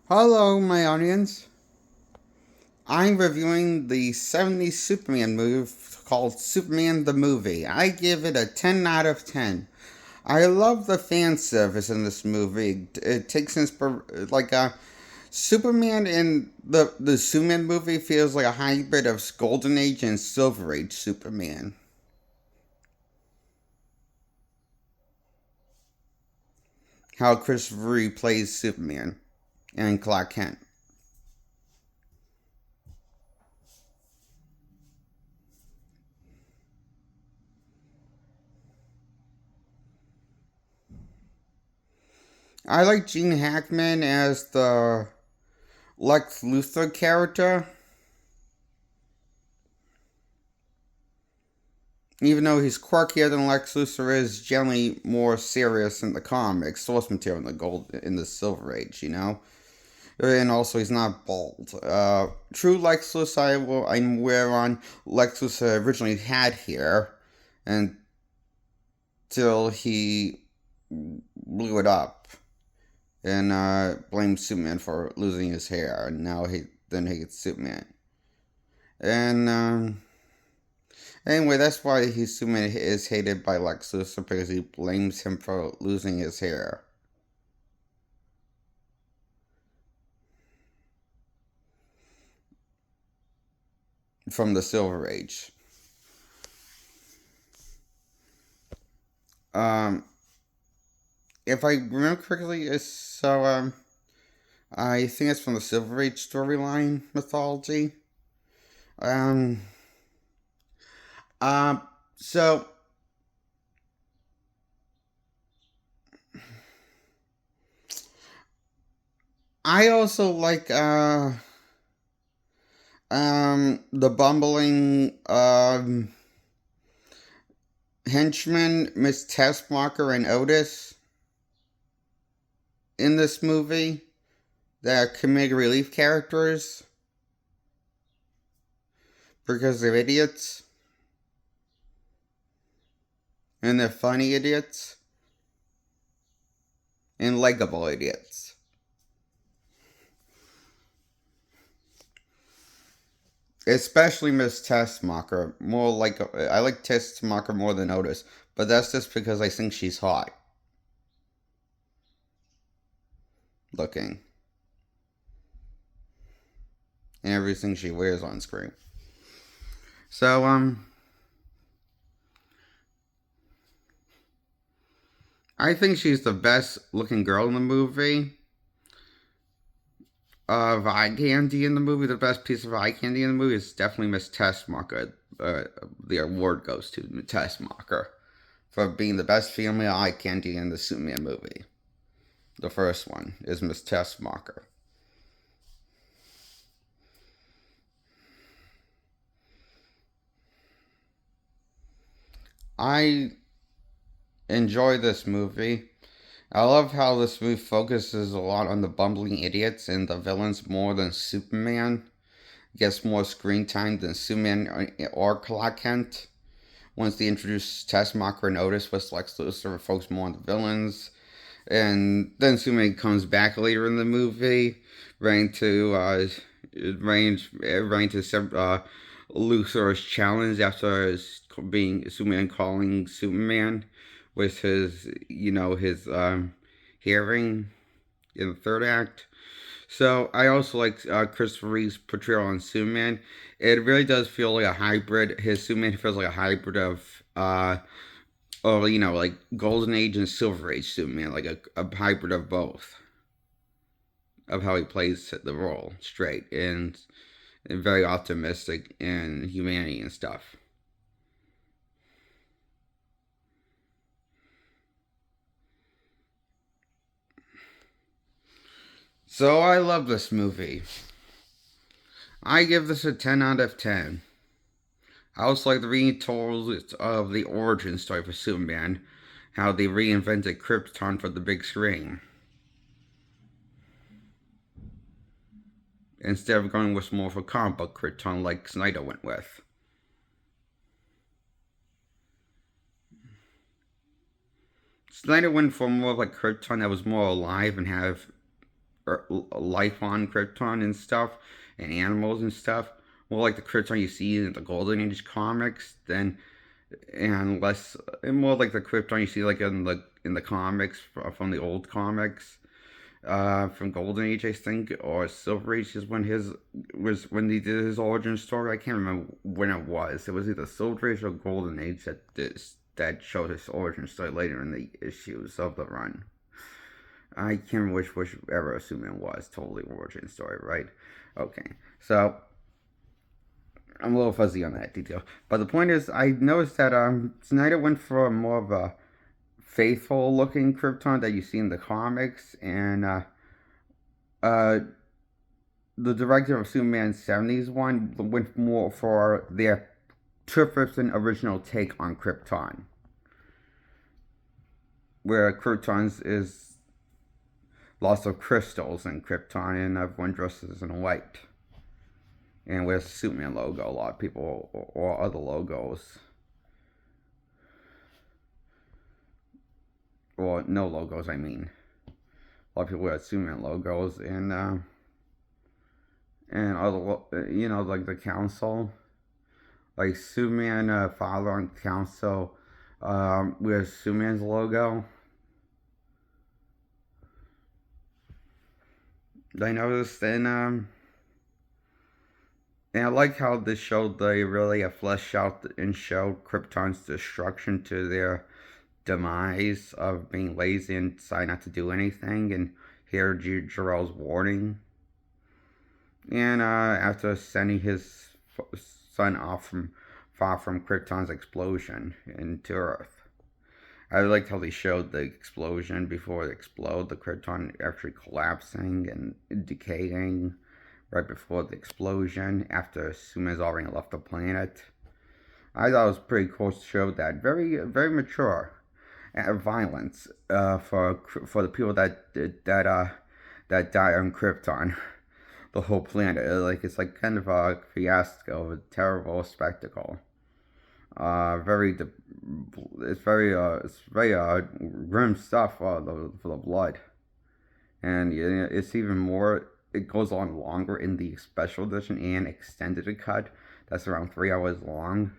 Hello, my audience. I'm reviewing the 70s Superman movie called Superman the Movie. I give it a 10 out of 10. I love the fan service in this movie. It takes Superman in the Superman movie feels like a hybrid of Golden Age and Silver Age Superman. How Christopher Reeve plays Superman and Clark Kent. I like Gene Hackman as the Lex Luthor character. Even though he's quirkier than Lex Luthor is, generally more serious in the comics, source material in the Silver Age, And also, he's not bald. True Lex Luthor, I'm aware on Lex Luthor originally had hair until he blew it up and blamed Superman for losing his hair, and now he hates Superman. And Anyway, that's why Superman is hated by Lex Luthor because he blames him for losing his hair from the Silver Age. Um, if I remember correctly, I think it's from the Silver Age storyline mythology. Um, um, so I also like the bumbling henchmen Miss Taskmaster and Otis in this movie. They're comedic relief characters because they're idiots and they're funny idiots and likable idiots. Especially Miss Tessmacher. I like Tessmacher more than Otis, but that's just because I think she's hot looking and everything she wears on screen. So I think she's the best looking girl in the movie. Of eye candy in the movie, the best piece of eye candy in the movie is definitely Miss Tessmacher. The award goes to Miss Tessmacher for being the best female eye candy in the Superman movie. The first one is Miss Tessmacher. I enjoy this movie. I love how this movie focuses a lot on the bumbling idiots and the villains more than Superman. Gets more screen time than Superman or Clark Kent. Once they introduce Tessmacher and Otis with Lex Luthor, focus more on the villains. And then Superman comes back later in the movie, running to running to Luthor's challenge after being Superman calling Superman with his hearing in the third act. So I also like Christopher Reeve's portrayal on Superman. It really does feel like a hybrid. His Superman feels like a hybrid of like Golden Age and Silver Age Superman, like a hybrid of both, of how he plays the role straight and very optimistic in humanity and stuff. So I love this movie. I give this a 10 out of 10. I also like the retold of the origin story for Superman, how they reinvented Krypton for the big screen. Instead of going with more of a comic book Krypton like Snyder went with. Snyder went for more of a Krypton that was more alive and have life on Krypton and stuff, and animals and stuff. More like the Krypton you see in the Golden Age comics, than and less and more like the Krypton you see like in the comics from the old comics. From Golden Age, I think, or Silver Age is when he did his origin story. I can't remember when it was. It was either Silver Age or Golden Age that showed his origin story later in the issues of the run. I can't remember whichever Superman was. Totally origin story, right? Okay, so I'm a little fuzzy on that detail, but the point is, I noticed that Snyder went for more of a faithful looking Krypton that you see in the comics, and uh, the director of Superman 70s one went more for their Cliffordson original take on Krypton, where Krypton's is lots of crystals in Krypton and everyone dresses in white. And with Superman logo, a lot of people, or other logos, or no logos, I mean. A lot of people wear Superman logos, and other, like the council, like Superman father on council, wears Superman's logo. I noticed, and I like how this showed they really fleshed out and showed Krypton's destruction to their demise of being lazy and deciding not to do anything, and hear Jor-El's warning. And after sending his son off far from Krypton's explosion into Earth. I liked how they showed the explosion before it exploded, the Krypton actually collapsing and decaying right before the explosion after Superman's already left the planet. I thought it was pretty cool to show that very mature violence for the people that die on Krypton, the whole planet. It's like kind of a fiasco, a terrible spectacle. It's very grim stuff for the blood, and it's even more. It goes on longer in the special edition and extended cut. That's around 3 hours long.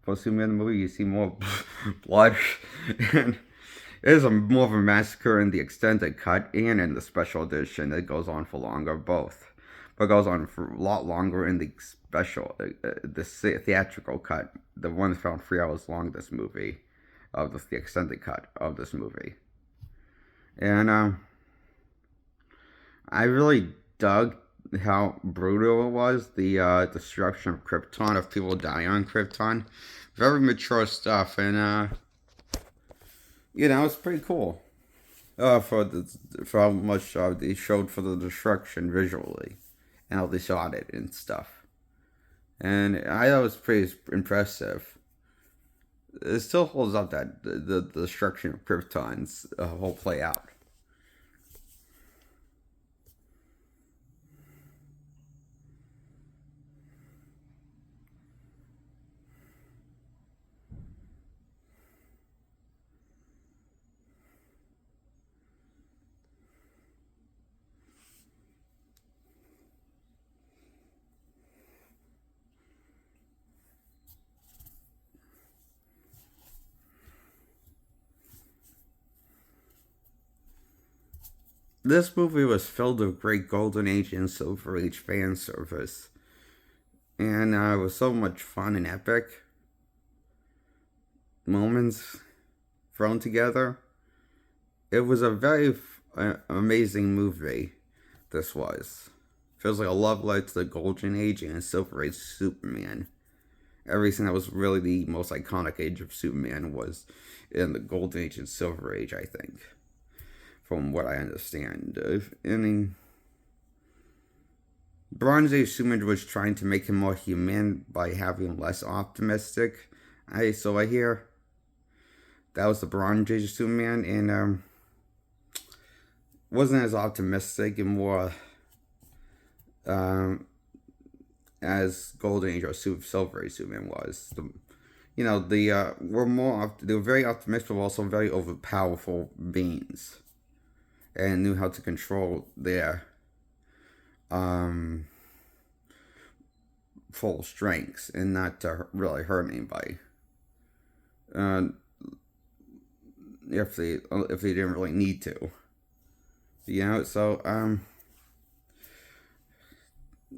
For Superman the movie, you see more blood, and there's more of a massacre in the extended cut and in the special edition. It goes on for longer, both, but it goes on for a lot longer in the the theatrical cut. The one that's around 3 hours long. This movie, of the extended cut of this movie, and I really dug how brutal it was. The destruction of Krypton, of people dying on Krypton. Very mature stuff, and it's pretty cool. For how much they showed for the destruction visually, and how they shot it and stuff. And I thought it was pretty impressive. It still holds up that the destruction of Krypton's whole play out. This movie was filled with great Golden Age and Silver Age fan service, and it was so much fun and epic moments thrown together. It was a very amazing movie. This was feels like a love letter to the Golden Age and Silver Age Superman. Everything that was really the most iconic age of Superman was in the Golden Age and Silver Age, I think, from what I understand. Bronze Age Superman was trying to make him more human by having him less optimistic. I hear that was the Bronze Age Superman, and wasn't as optimistic and more as Golden Age or Silver Age Superman was. They were very optimistic, but also very overpowerful beings. and knew how to control their um, full strengths and not to really hurt anybody. Uh, if they didn't really need to, So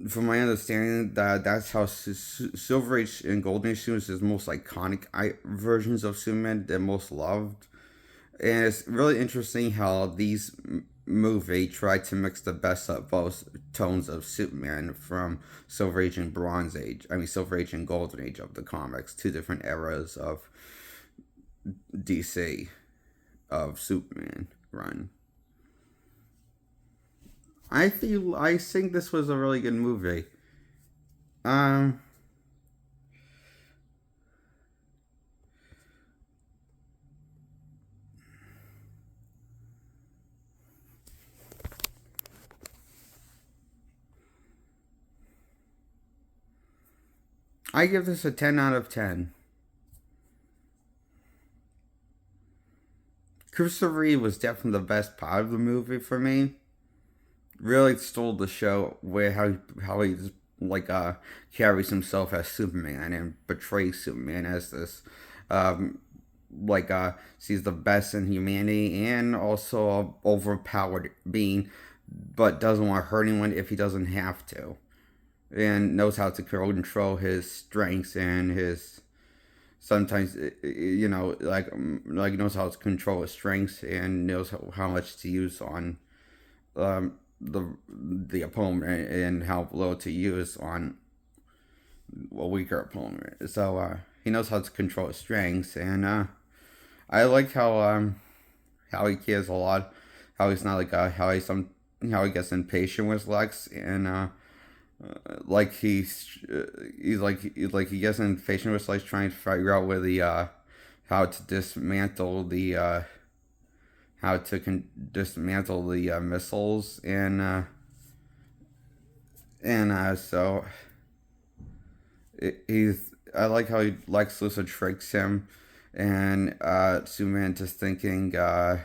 from my understanding, that's how Silver Age and Golden Age was his most iconic versions of Superman. They're most loved. And it's really interesting how these movie tried to mix the best of both tones of Superman from Silver Age and Bronze Age. I mean, Silver Age and Golden Age of the comics, two different eras of DC of Superman run. I think this was a really good movie. Um, I give this a 10 out of 10. Christopher Reeve was definitely the best part of the movie for me. Really stole the show where how he just carries himself as Superman and portrays Superman as this um sees the best in humanity and also a overpowered being, but doesn't want to hurt anyone if he doesn't have to, and knows how to control his strengths and his sometimes knows how to control his strengths and knows how much to use on the opponent and how low to use on a weaker opponent. So he knows how to control his strengths, and I like how he cares a lot. How he's not how he gets impatient with Lex, and like he gets impatient with Lex trying to figure out where the how to dismantle the dismantle the missiles, and so he's I like how Lex Luthor tricks him, and Superman just thinking the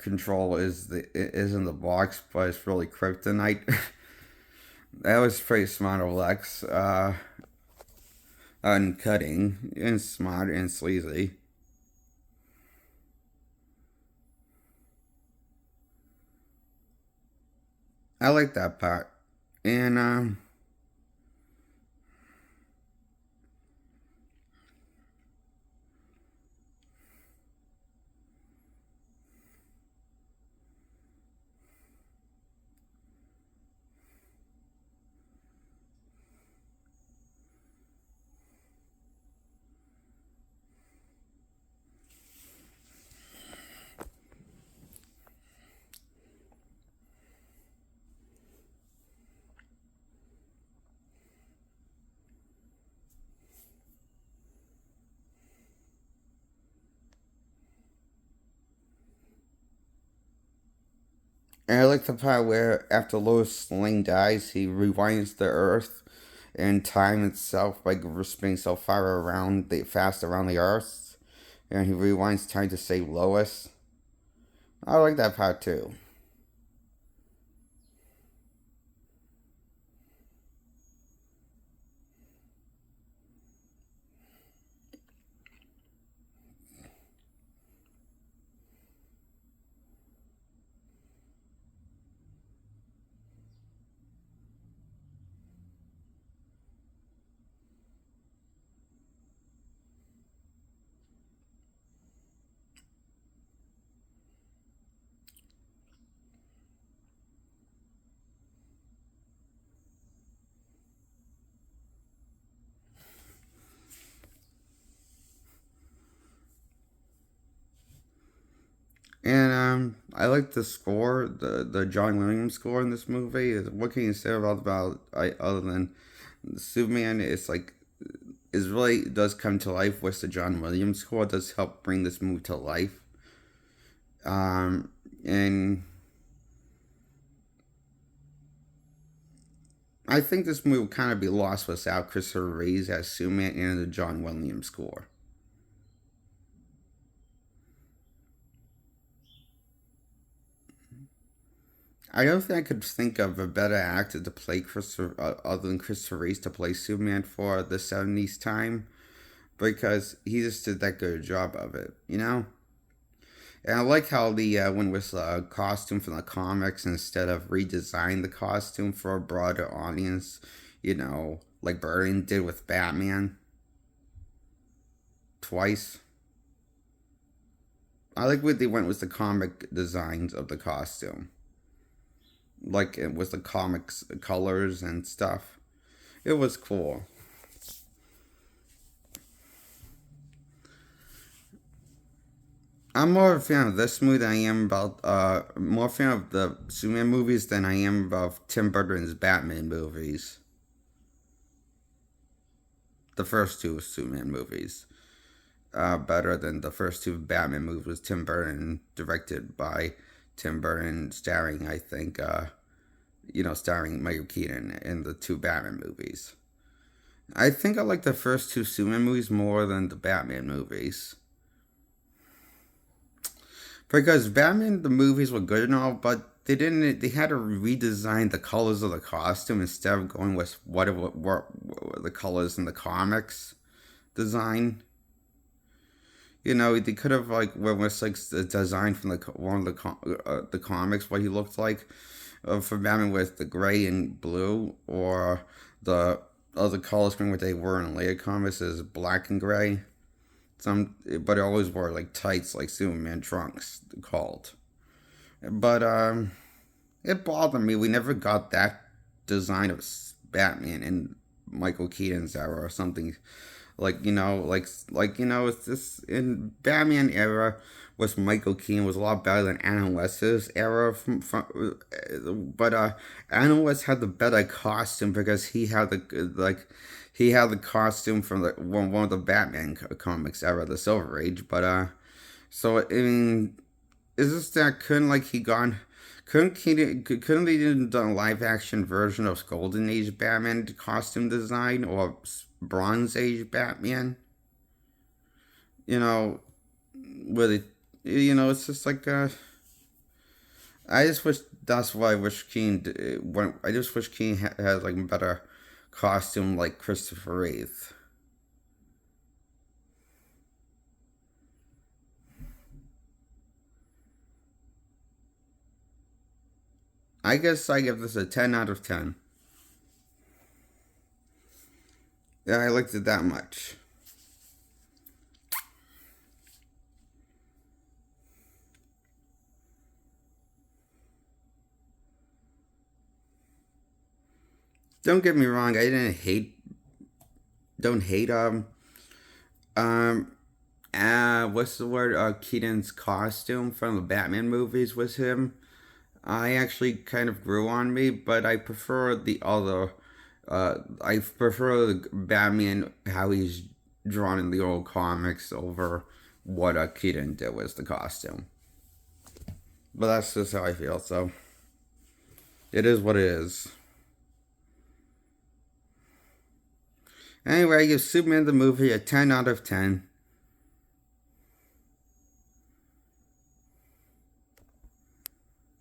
control is in the box, but it's really kryptonite. That was pretty smart of Lex, and cutting and smart and sleazy. I like that part, and I like the part where after Lois Lane dies, he rewinds the Earth and time itself by spinning so far fast around the Earth, and he rewinds time to save Lois. I like that part too. And I like the score, the John Williams score in this movie. What can you say other than Superman? It's like it really does come to life with the John Williams score. It does help bring this movie to life. And I think this movie would kind of be lost without Christopher Reeves as Superman and the John Williams score. I don't think I could think of a better actor to play Christopher, other than Christopher Reeve to play Superman for the 70s time, because he just did that good a job of it, you know? And I like how the when was a costume from the comics instead of redesign the costume for a broader audience, like Burton did with Batman twice. I like what they went with the comic designs of the costume, like it was the comics colors and stuff. It was cool. I'm more of a fan of this movie than I am about more fan of the Superman movies than I am of Tim Burton's Batman movies. The first two Superman movies. Better than the first two Batman movies. Tim Burton, directed by Tim Burton, starring I think starring Michael Keaton in the two Batman movies. I think I like the first two Superman movies more than the Batman movies. Because Batman the movies were good and all, but they didn't. They had to redesign the colors of the costume instead of going with what the colors in the comics design. They could have like went with like the design from one of the comics, what he looked like for Batman with the gray and blue, or the other color scheme what they were in later comics is black and gray. But it always wore like tights, like Superman trunks, called. But it bothered me. We never got that design of Batman in Michael Keaton's era or something. It's this in Batman era with Michael Keaton was a lot better than Adam West's era but Adam West had the better costume because he had the costume from one of the Batman comics era, the Silver Age. But so I mean, is this that couldn't they have done a live action version of Golden Age Batman costume design or Bronze Age Batman? You know, with it, it's just like I just wish that's why I wish I just wish Keen had like a better costume like Christopher Reeve. I guess I give this a 10 out of 10. Yeah, I liked it that much. Don't get me wrong, I didn't hate don't hate um what's the word, Keaton's costume from the Batman movies was him. I actually kind of grew on me, but I prefer the other. I prefer the Batman how he's drawn in the old comics over what Keaton did with the costume. But that's just how I feel. So it is what it is. Anyway, I give Superman the movie a 10 out of 10.